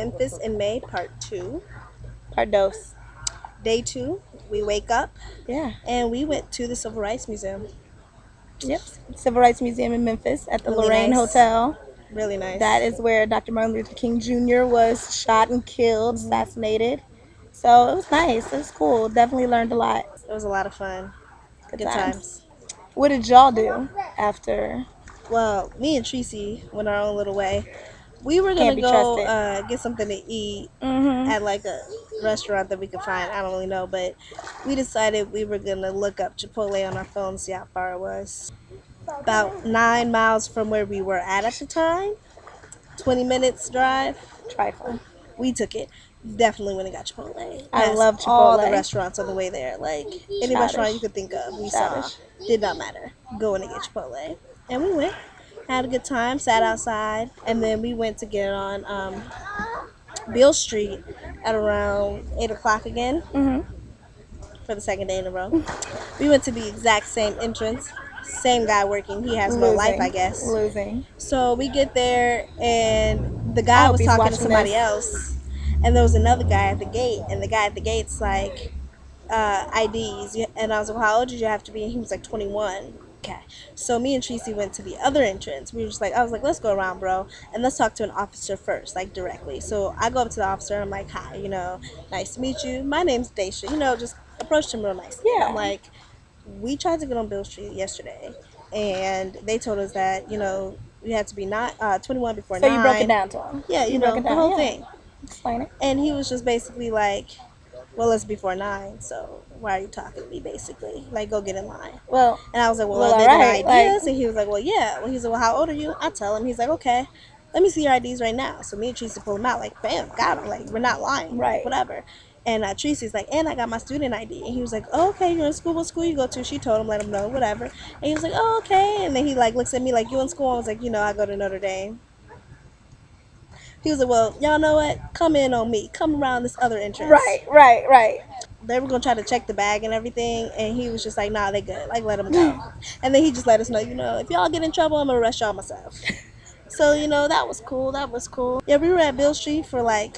Memphis in May, part 2. Pardos. Day 2, we wake up Yeah. and we went to the Civil Rights Museum. Yep. Civil Rights Museum in Memphis at the Really Lorraine nice. Hotel. Really nice. That is where Dr. Martin Luther King Jr. was shot and killed, assassinated. So it was nice. It was cool. Definitely learned a lot. It was a lot of fun. Good times. What did y'all do after? Well, me and Tracy went our own little way. We were Can't gonna be go trusted. get something to eat Mm-hmm. at like a restaurant that we could find. I don't really know, but we decided we were gonna look up Chipotle on our phone and see how far it was. About 9 miles from where we were at the time. 20 minutes drive. Trifling. We took it. Definitely went and got Chipotle. I Passed love Chipotle. all the restaurants on the way there. Like any Childish. restaurant you could think of, we saw. Did not matter. Going to get Chipotle. And we went. Had a good time. Sat outside. And then we went to get on Beale Street at around 8 o'clock again. Mm-hmm. For the second day in a row. We went to the exact same entrance. Same guy working. He has no life, I guess. Losing. So we get there, and the guy was talking to somebody else, and there was another guy at the gate, and the guy at the gate's like, IDs. And I was like, well, how old did you have to be? And he was like 21. Okay. So me and Tracy went to the other entrance. We were just like, I was like, let's go around, bro, and let's talk to an officer first, like directly. So I go up to the officer, and I'm like, hi, nice to meet you. My name's Dasha. Just approached him real nicely. Yeah. I'm like, we tried to get on Beale Street yesterday, and they told us that, we had to be 21 before 9. So you broke it down to him? Yeah, you broke it down. The whole thing. Explain it. And he was just basically like, well, it's before 9, so why are you talking to me, basically? Like, go get in line. Well, and I was like, well, are they good ideas? And he was like, well, yeah. Well, he said, well, how old are you? I tell him. He's like, okay, let me see your IDs right now. So me and Tracy pull them out, like, bam, got them. Like, we're not lying. Right. Whatever. And Tracy's like, and I got my student ID. And he was like, oh, okay, you're in school. What school you go to? She told him, let him know, whatever. And he was like, oh, okay. And then he, like, looks at me like, you in school? I was like, I go to Notre Dame. He was like, well, y'all know what? Come in on me. Come around this other entrance. Right. They were going to try to check the bag and everything. And he was just like, nah, they good. Like, let them go. And then he just let us know, if y'all get in trouble, I'm going to arrest y'all myself. So, that was cool. Yeah, we were at Beale Street for, like,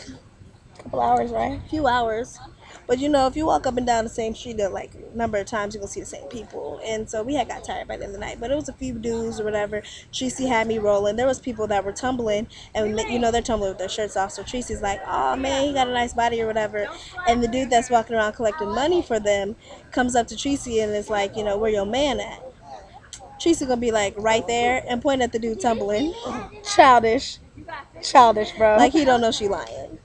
couple hours, right? A few hours. But if you walk up and down the same street like a number of times, you're going to see the same people. And so we had got tired by the end of the night. But it was a few dudes or whatever. Tracy had me rolling. There was people that were tumbling. And, they're tumbling with their shirts off. So Tracy's like, oh, man, he got a nice body or whatever. And the dude that's walking around collecting money for them comes up to Tracy and is like, where your man at? Tracy going to be like right there and point at the dude tumbling. Childish, bro. Like he don't know she lying.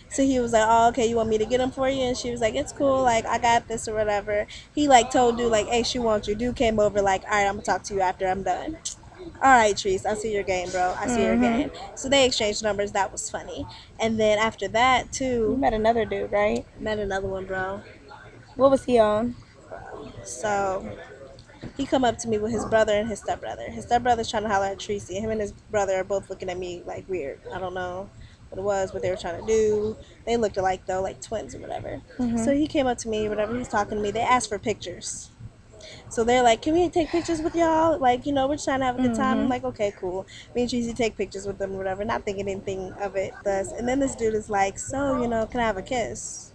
So he was like, oh, okay, you want me to get him for you? And she was like, it's cool, like, I got this or whatever. He, like, told dude, like, hey, she wants you. Dude came over, like, all right, I'm going to talk to you after I'm done. All right, Treese, I see your game, bro. I see your game. So they exchanged numbers. That was funny. And then after that, too. You met another dude, right? Met another one, bro. What was he on? So he come up to me with his brother and his stepbrother. His stepbrother's trying to holler at Tracy. Him and his brother are both looking at me, like, weird. I don't know what it was, what they were trying to do. They looked alike, though, like twins or whatever. So he came up to me, whatever, he was talking to me. They asked for pictures. So they're like, can we take pictures with y'all? Like, we're just trying to have a good time. I'm like, okay, cool. Me and Cheesy take pictures with them or whatever, not thinking anything of it. And then this dude is like, so, can I have a kiss?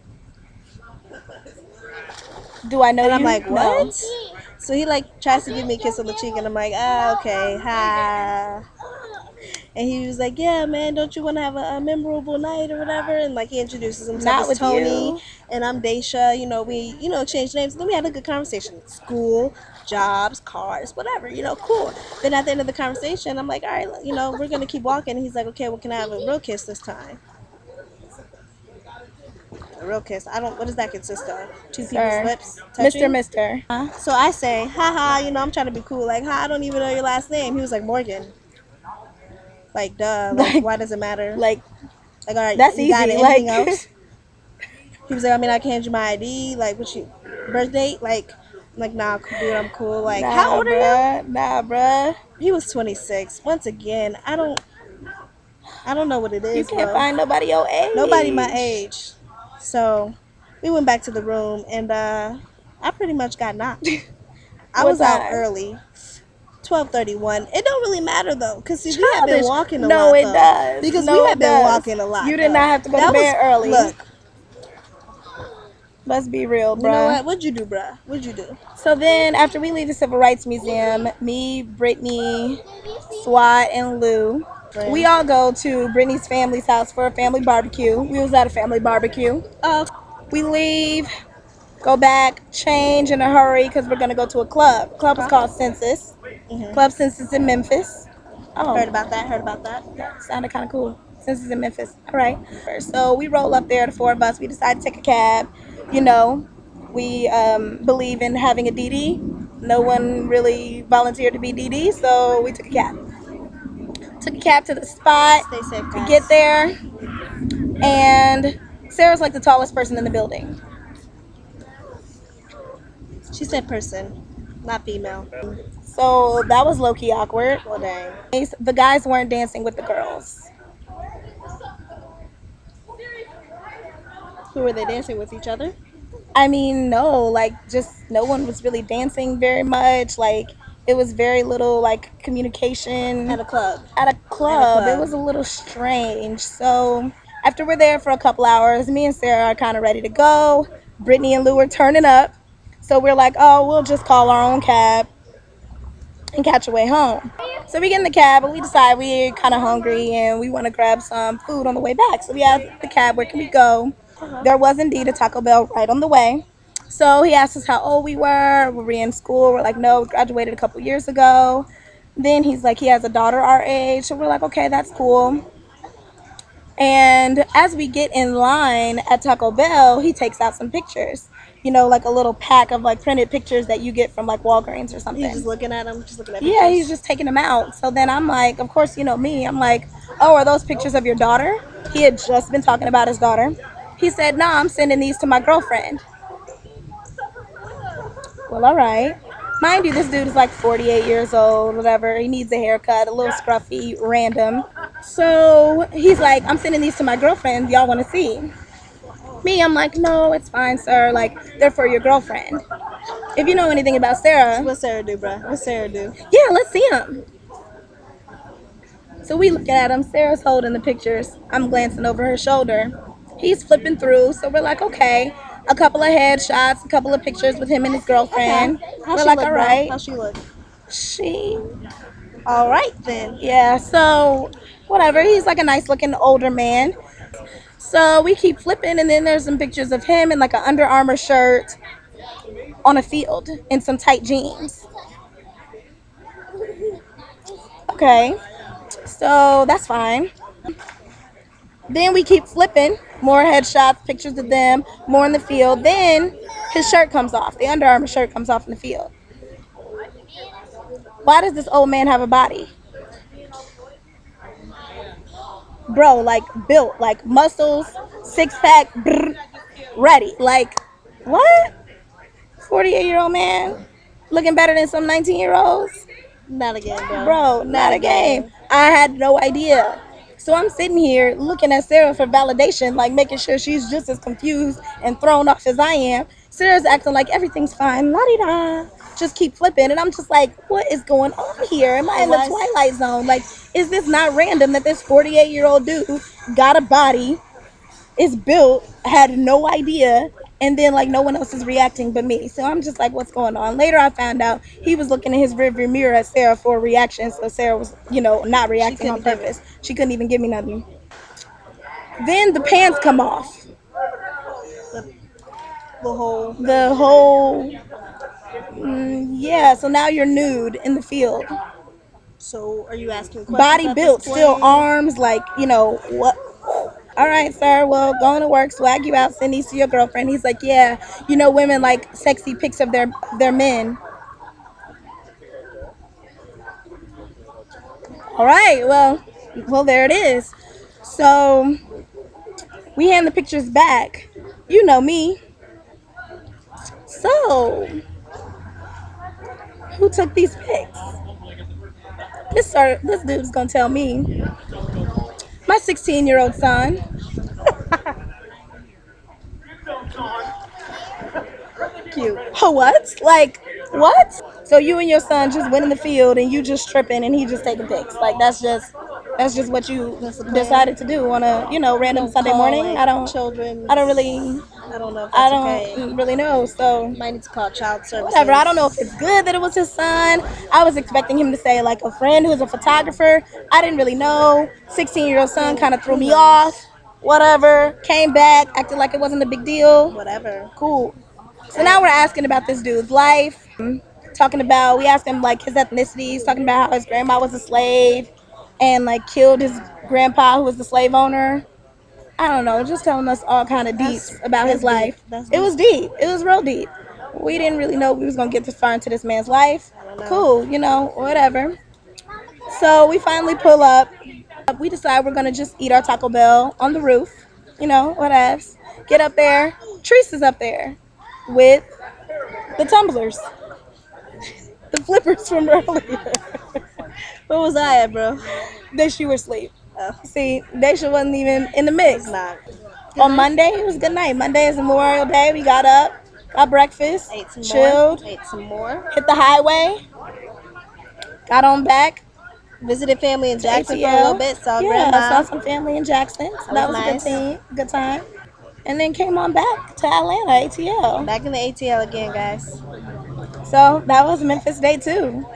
Do I know and you? I'm like, what? No. So he, like, tries to give me a kiss on the cheek, and I'm like, okay, ha. And he was like, yeah, man, don't you want to have a memorable night or whatever? And, like, he introduces himself as Tony. And I'm Dasha. We, changed names. And then we had a good conversation. School, jobs, cars, whatever, cool. Then at the end of the conversation, I'm like, all right, we're going to keep walking. And he's like, okay, well, can I have a real kiss this time? A real kiss. What does that consist of? Two people's lips touching? Mister. So I say, haha, I'm trying to be cool. Like, I don't even know your last name. He was like, Morgan. Like, duh. Like, why does it matter? Like, all right, that's you easy. got anything else? He was like, I can hand you my ID. Like, what's your birth date? Like, nah, dude, I'm cool. Like, how old are you? Nah, bruh. He was 26. Once again, I don't know what it is. You can't find nobody your age. Nobody my age. So we went back to the room, and I pretty much got knocked. I was out early. 12:31. It don't really matter though, cause see, we have been Childish. walking a No, lot it though. does. Because we No, have it been does. walking a lot You did though. not have to go to That was bed early. look. Let's be real, You know bruh. what? What'd you do, bruh? What'd you do? So then, after we leave the Civil Rights Museum, me, Brittany, Swat, and Lou, we Friend. all go to Brittany's family's house for a family barbecue. We was at a family barbecue. Oh, We leave, go back, change in a hurry because we're gonna go to a club. Club is okay. called Census. Mhm. Club Census in Memphis. Heard Oh, about that. Heard about that. that sounded kind of cool. Census in Memphis. All right. So we roll up there, the four of us. We decide to take a cab. You know, we believe in having a DD. No one really volunteered to be DD, so we took a cab. Took a cab to the spot. Stay safe, We guys. get there, and Sarah's like the tallest person in the building. She said person, not female. So that was low key awkward. Well, dang. The guys weren't dancing with the girls. Who were they dancing with each other? I mean, no, like just no one was really dancing very much. Like it was very little like communication At a club. at a At a club. It club. was a little strange. So after we're there for a couple hours, me and Sarah are kind of ready to go. Brittany and Lou are turning up. So we're like, oh, we'll just call our own cab and catch a way home. So we get in the cab and we decide we're kind of hungry and we want to grab some food on the way back. So we asked the cab, where can we go? There was indeed a Taco Bell right on the way. So he asked us how old we were we in school? We're like, no, we graduated a couple years ago. Then he's like, he has a daughter our age. So we're like, okay, that's cool. And as we get in line at Taco Bell, he takes out some pictures. You know, like a little pack of like printed pictures that you get from like Walgreens or something. He's just looking at them, just looking at Yeah, pictures. he's just taking them out. So then I'm like, of course, you know me. I'm like, oh, are those pictures of your daughter? He had just been talking about his daughter. He said, no, I'm sending these to my girlfriend. Well, all right. Mind you, this dude is like 48 years old, whatever. He needs a haircut, a little scruffy, random. So he's like, I'm sending these to my girlfriend. Y'all want to see? Me, I'm like, no, it's fine, sir. Like, they're for your girlfriend. If you know anything about Sarah, What Sarah do, bruh? What Sarah do? yeah, let's see him. So we look at him. Sarah's holding the pictures. I'm glancing over her shoulder. He's flipping through. So we're like, okay. A couple of headshots, a couple of pictures with him and his Okay. girlfriend. How We're she like, look, all bro? right. How she look? She, All right then. yeah. So whatever. He's like a nice looking older man. So we keep flipping, and then there's some pictures of him in like an Under Armour shirt on a field in some tight jeans. Okay. So that's fine. Then we keep flipping, more headshots, pictures of them, more in the field. Then his shirt comes off. The Under Armour shirt comes off in the field. Why does this old man have a body? Bro, like built, like muscles, six pack, ready. Like, what? 48-year-old man looking better than some 19-year-olds? Not again, bro. Bro, not a game. I had no idea. So I'm sitting here looking at Sarah for validation, like making sure she's just as confused and thrown off as I am. Sarah's acting like everything's fine, la-di-da. Just keep flipping. And I'm just like, what is going on here? Am I in the Twilight Zone? Like, is this not random that this 48-year-old dude got a body, is built, had no idea, and then like no one else is reacting but me. So I'm just like, what's going on? Later I found out he was looking in his rearview mirror at Sarah for a reaction, so Sarah was, not reacting on purpose. She couldn't even give me nothing. Then the pants come off. The whole. The whole, yeah. So now you're nude in the field. So are you asking questions? Body built, still arms, like what? All right, sir. Well, going to work, swag you out, send these to your girlfriend. He's like, yeah, women like sexy pics of their men. All right, well, there it is. So we hand the pictures back. You know me. So who took these pics? This dude's gonna tell me. My 16-year-old son. Cute. What? Like, What? So you and your son just went in the field and you just tripping and he just taking pics. Like that's just what you That's the plan. decided to do on a You random don't Sunday call morning. like I don't children's. really I don't know if I that's okay. don't really know. So Might need to call child whatever. I don't know if services. it's good that it was his son. I was expecting him to say like a friend who's a photographer. I didn't really know. 16-year-old son kind of threw Who me knows? off. Whatever. Came back, acted like it wasn't a big deal. Whatever. Cool. So now we're asking about this dude's life. Talking about, we asked him like his ethnicities, talking about how his grandma was a slave and like killed his grandpa who was the slave owner. I don't know, just telling us all kind of That's deets about his that's deep. life. That's It deep. was deep. It was real deep. We didn't really know we was gonna get this far into this man's life. I don't know. Cool, whatever. So we finally pull up. We decide we're gonna just eat our Taco Bell on the roof. Whatevs. Get up there. Treese is up there with the tumblers, the flippers from earlier. Where was I at, bro? Daisha were asleep. Oh, See, Daisha wasn't even in the it's mix. not. Good On night. Monday, it was good night. Monday is Memorial Day. We got up, got breakfast, Ate some more. chilled, Ate some more. hit the highway, got on back Visited family in to Jackson for a little ATL. bit. Saw Yeah, saw grandma. some family in Jackson. So That that was was a nice. good time. And then came on back to Atlanta, ATL. Back in the ATL again, guys. So that was Memphis Day too.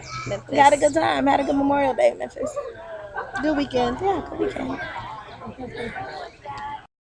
Got a good Memphis. time. Had a good Memorial Day in Memphis. Good weekend. Yeah, good weekend.